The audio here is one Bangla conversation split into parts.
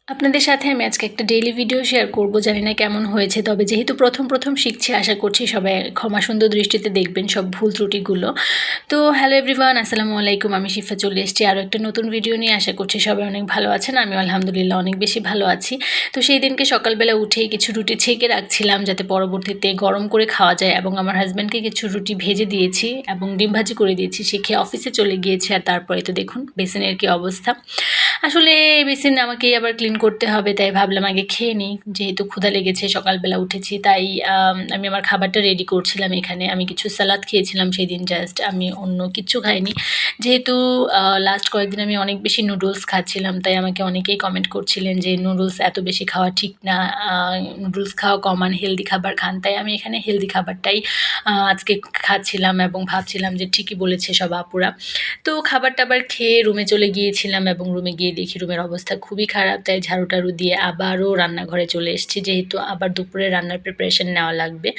আপনাদের সাথে আমি আজকে একটা ডেইলি ভিডিও শেয়ার করব, জানি না কেমন হয়েছে, তবে যেহেতু প্রথম শিখছি আশা করছি সবাই ক্ষমা সুন্দর দৃষ্টিতে দেখবেন সব ভুল ত্রুটিগুলো। তো হ্যালো এভরিওয়ান, আসসালামু আলাইকুম। আমি শিফা চলে এসেছি আরও একটা নতুন ভিডিও নিয়ে। আশা করছি সবাই অনেক ভালো আছেন, আমি আলহামদুলিল্লাহ অনেক বেশি ভালো আছি। তো সেই দিনকে সকালবেলা উঠেই কিছু রুটি ছেঁকে রাখছিলাম যাতে পরবর্তীতে গরম করে খাওয়া যায়, এবং আমার হাজব্যান্ডকে কিছু রুটি ভেজে দিয়েছি এবং ডিম ভাজি করে দিয়েছি। সে খেয়ে অফিসে চলে গিয়েছে। আর তারপরে তো দেখুন বেসিনের কী অবস্থা। আসলে বেসিন আমাকেই আবার ক্লিন করতে হবে, তাই ভাবলাম আগে খেয়ে নিই, যেহেতু ক্ষুধা লেগেছে, সকালবেলা উঠেছি। তাই আমি আমার খাবারটা রেডি করছিলাম। এখানে আমি কিছু সালাদ খেয়েছিলাম সেই দিন, জাস্ট আমি অন্য কিচ্ছু খাইনি। যেহেতু লাস্ট কয়েকদিন আমি অনেক বেশি নুডলস খাচ্ছিলাম, তাই আমাকে অনেকেই কমেন্ট করছিলেন যে নুডলস এত বেশি খাওয়া ঠিক না, নুডলস খাওয়া কমান, হেলদি খাবার খান। তাই আমি এখানে হেলদি খাবারটাই আজকে খাচ্ছিলাম এবং ভাবছিলাম যে ঠিকই বলেছে সব আপুরা। তো খাবার টাবার খেয়ে রুমে চলে গিয়েছিলাম, এবং রুমে গিয়ে দেখি রুমের অবস্থা খুবই খারাপ। তাই ঝাড়ু টাড়ু দিয়ে আবারও রান্নাঘরে চলে এসেছি, যেহেতু আবার দুপুরে রান্নার প্রিপারেশন নেওয়া লাগবে।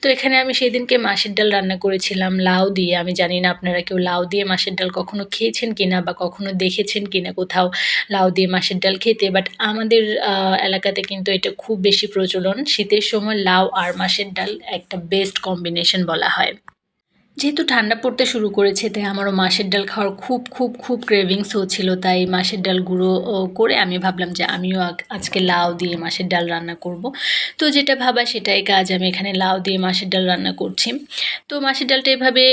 তো এখানে আমি সেই দিনকে মাছের ডাল রান্না করেছিলাম লাউ দিয়ে। আমি জানি না আপনারা কেউ লাউ দিয়ে মাছের ডাল কখনো খেয়েছেন কিনা বা কখনো দেখেছেন কিনা কোথাও লাউ দিয়ে মাছের ডাল খেতে, বাট আমাদের এলাকাতে কিন্তু এটা খুব বেশি প্রচলন। শীতের সময় লাউ আর মাছের ডাল একটা বেস্ট কম্বিনেশন বলা হয়। যেহেতু ঠান্ডা পড়তে শুরু করেছে, তাই আমারও মাছের ডাল খাওয়ার খুব ক্রেভিংস হচ্ছিল। তাই মাছের ডাল গুঁড়ো করে আমি ভাবলাম যে আমিও আজকে লাউ দিয়ে মাছের ডাল রান্না করব। তো যেটা ভাবা সেটাই কাজ, আমি এখানে লাউ দিয়ে মাছের ডাল রান্না করছি। তো মাছের ডালটা এভাবে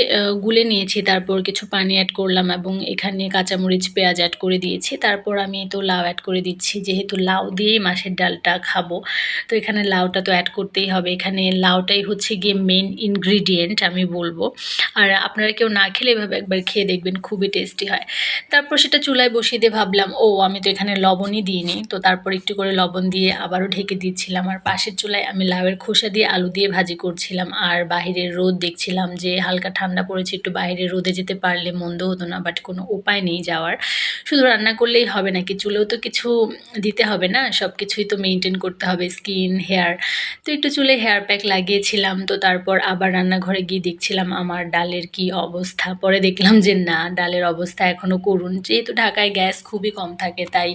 গুলে নিয়েছি, তারপর কিছু পানি অ্যাড করলাম এবং এখানে কাঁচামরিচ পেঁয়াজ অ্যাড করে দিয়েছি। তারপর আমি তো লাউ অ্যাড করে দিচ্ছি, যেহেতু লাউ দিয়েই মাছের ডালটা খাবো, তো এখানে লাউটা তো অ্যাড করতেই হবে। এখানে লাউটাই হচ্ছে গিয়ে মেন ইনগ্রিডিয়েন্ট আমি বলবো। আর আপনারা কেউ না খেলে এভাবে একবার খেয়ে দেখবেন, খুবই টেস্টি হয়। তারপর সেটা চুলায় বসিয়ে দিয়ে ভাবলাম আমি তো এখানে লবণই দিইনি। তো তারপর একটু করে লবণ দিয়ে আবারও ঢেকে দিচ্ছিলাম। আর পাশের চুলায় আমি লাউয়ের খোসা দিয়ে আলু দিয়ে ভাজি করছিলাম। আর বাহিরের রোদ দেখছিলাম, যে হালকা ঠান্ডা পড়েছে, একটু বাইরে রোদে যেতে পারলে মন্দ হতো না, বাট কোনো উপায় নেই যাওয়ার। শুধু রান্না করলেই হবে নাকি, চুলেও তো কিছু দিতে হবে না, সব কিছুই তো মেনটেন করতে হবে, স্কিন, হেয়ার। তো একটু চুলে হেয়ার প্যাক লাগিয়েছিলাম। তো তারপর আবার রান্নাঘরে গিয়ে দেখছিলাম আমার ডালের কি অবস্থা। পরে দেখলাম যে না, ডালের অবস্থা এখনও করুণ। যেহেতু ঢাকায় গ্যাস খুবই কম থাকে, তাই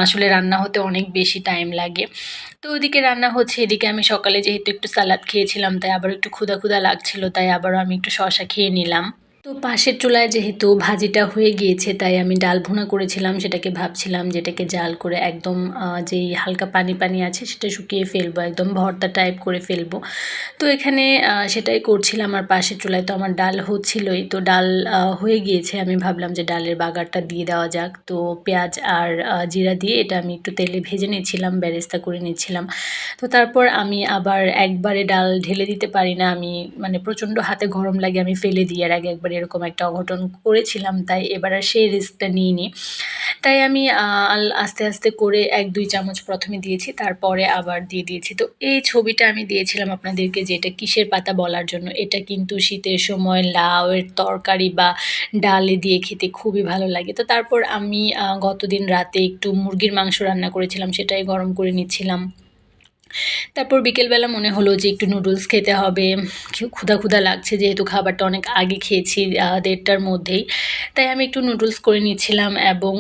আসলে রান্না হতে অনেক বেশি টাইম লাগে। তো ওদিকে রান্না হচ্ছে, এদিকে আমি সকালে যেহেতু একটু সালাদ খেয়েছিলাম, তাই আবার একটু ক্ষুধা লাগছিল, তাই আবারও আমি একটু শসা খেয়ে নিলাম। তো পাশের চুলায় যেহেতু ভাজিটা হয়ে গিয়েছে, তাই আমি ডাল ভুনা করেছিলাম, সেটাকে ভাবছিলাম যেটাকে জাল করে একদম যেই হালকা পানি আছে সেটা শুকিয়ে ফেলবো, একদম ভর্তা টাইপ করে ফেলবো। তো এখানে সেটাই করছিলাম। আর পাশের চুলায় তো আমার ডাল হচ্ছিলই। তো ডাল হয়ে গিয়েছে, আমি ভাবলাম যে ডালের বাগারটা দিয়ে দেওয়া যাক। তো পেঁয়াজ আর জিরা দিয়ে এটা আমি একটু তেলে ভেজে নিচ্ছিলাম, বেরেস্তা করে নিচ্ছিলাম। তো তারপর আমি আবার একবারে ডাল ঢেলে দিতে পারি না, আমি মানে প্রচণ্ড হাতে গরম লাগে, আমি ফেলে দিই। আর আগে একবার এরকম একটা অঘটন করেছিলাম, তাই এবার আর সেই রিস্কটা নিইনি। তাই আমি আস্তে করে ১-২ চামচ প্রথমে দিয়েছি, তারপরে আবার দিয়ে দিয়েছি। তো এই ছবিটা আমি দিয়েছিলাম আপনাদেরকে যে এটা কিসের পাতা বলার জন্য। এটা কিন্তু শীতের সময় লাউয়ের তরকারি বা ডালে দিয়ে খেতে খুবই ভালো লাগে। তো তারপর আমি গতদিন রাতে একটু মুরগির মাংস রান্না করেছিলাম, সেটাই গরম করে নিচ্ছিলাম। তারপর বিকেলবেলা মনে হলো যে একটু নুডলস খেতে হবে, ক্ষুধা লাগছে, যেহেতু খাবারটা অনেক আগে খেয়েছি ১:৩০টার মধ্যেই। তাই আমি একটু নুডলস করে নিচ্ছিলাম, এবং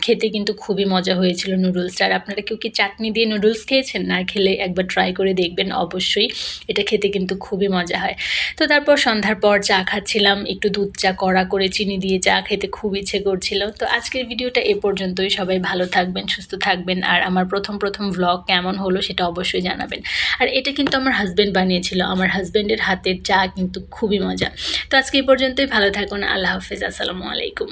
খেতে কিন্তু খুবই মজা হয়েছিল নুডলসটা। আর আপনারা কেউ কি চাটনি দিয়ে নুডলস খেয়েছেন? না খেলে একবার ট্রাই করে দেখবেন অবশ্যই, এটা খেতে কিন্তু খুবই মজা হয়। তো তারপর সন্ধ্যার পর চা খাচ্ছিলাম, একটু দুধ চা কড়া করে চিনি দিয়ে চা খেতে খুব ইচ্ছে করছিল। তো আজকের ভিডিওটা এ পর্যন্তই। সবাই ভালো থাকবেন, সুস্থ থাকবেন। আর আমার প্রথম ভ্লগ কেমন হলো সেটা অবশ্যই জানাবেন। আর এটা কিন্তু আমার হাজব্যান্ড বানিয়েছিল, আমার হাজব্যান্ডের হাতের চা কিন্তু খুবই মজা। তো আজকে এই পর্যন্তই, ভালো থাকুন, আল্লাহ হাফেজ, আসসালামু আলাইকুম।